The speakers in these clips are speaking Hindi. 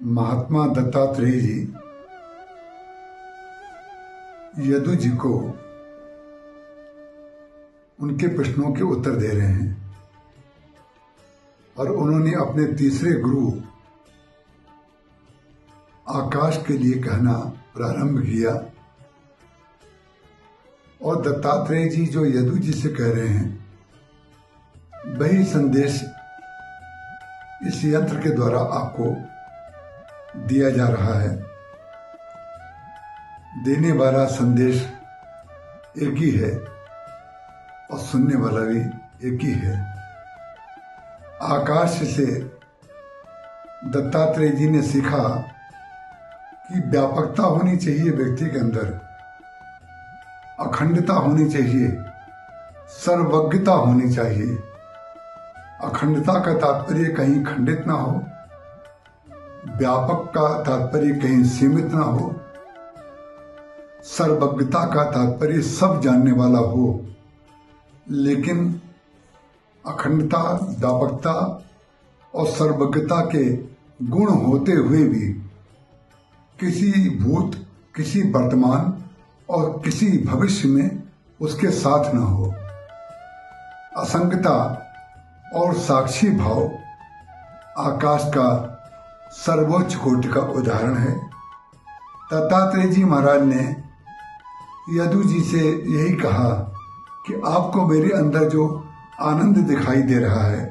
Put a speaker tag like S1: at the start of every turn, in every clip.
S1: महात्मा दत्तात्रेय जी यदु जी को उनके प्रश्नों के उत्तर दे रहे हैं और उन्होंने अपने तीसरे गुरु आकाश के लिए कहना प्रारंभ किया और दत्तात्रेय जी जो यदु जी से कह रहे हैं वही संदेश इस यंत्र के द्वारा आपको दिया जा रहा है। देने वाला संदेश एक ही है और सुनने वाला भी एक ही है। आकाश से दत्तात्रेय जी ने सीखा कि व्यापकता होनी चाहिए व्यक्ति के अंदर, अखंडता होनी चाहिए, सर्वज्ञता होनी चाहिए। अखंडता का तात्पर्य कहीं खंडित ना हो, व्यापक का तात्पर्य कहीं सीमित ना हो, सर्वज्ञता का तात्पर्य सब जानने वाला हो। लेकिन अखंडता, व्यापकता और सर्वज्ञता के गुण होते हुए भी किसी भूत, किसी वर्तमान और किसी भविष्य में उसके साथ न हो। असंगता और साक्षी भाव आकाश का सर्वोच्च कोटि का उदाहरण है। दत्तात्रेय जी महाराज ने यदु जी से यही कहा कि आपको मेरे अंदर जो आनंद दिखाई दे रहा है,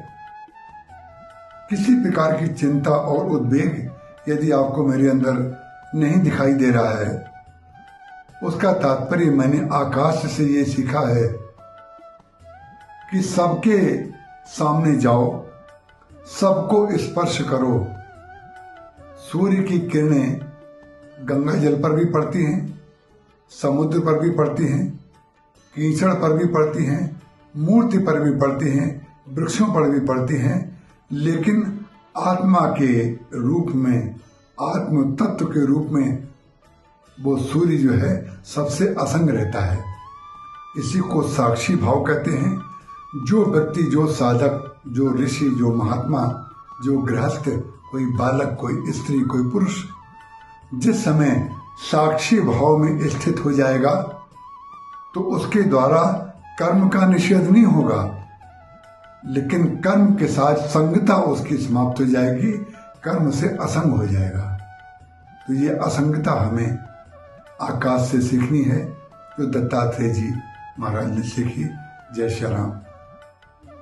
S1: किसी प्रकार की चिंता और उद्वेग यदि आपको मेरे अंदर नहीं दिखाई दे रहा है, उसका तात्पर्य मैंने आकाश से ये सीखा है कि सबके सामने जाओ, सबको स्पर्श करो। सूर्य की किरणें गंगा जल पर भी पड़ती हैं, समुद्र पर भी पड़ती हैं, कीचड़ पर भी पड़ती हैं, मूर्ति पर भी पड़ती हैं, वृक्षों पर भी पड़ती हैं, लेकिन आत्मा के रूप में, आत्म तत्व के रूप में वो सूर्य जो है सबसे असंग रहता है। इसी को साक्षी भाव कहते हैं। जो व्यक्ति, जो साधक, जो ऋषि, जो महात्मा, जो गृहस्थ, कोई बालक, कोई स्त्री, कोई पुरुष जिस समय साक्षी भाव में स्थित हो जाएगा तो उसके द्वारा कर्म का निषेध नहीं होगा, लेकिन कर्म के साथ संगता उसकी समाप्त हो जाएगी, कर्म से असंग हो जाएगा। तो ये असंगता हमें आकाश से सीखनी है, जो दत्तात्रेय जी महाराज ने सीखी। जय श्री राम।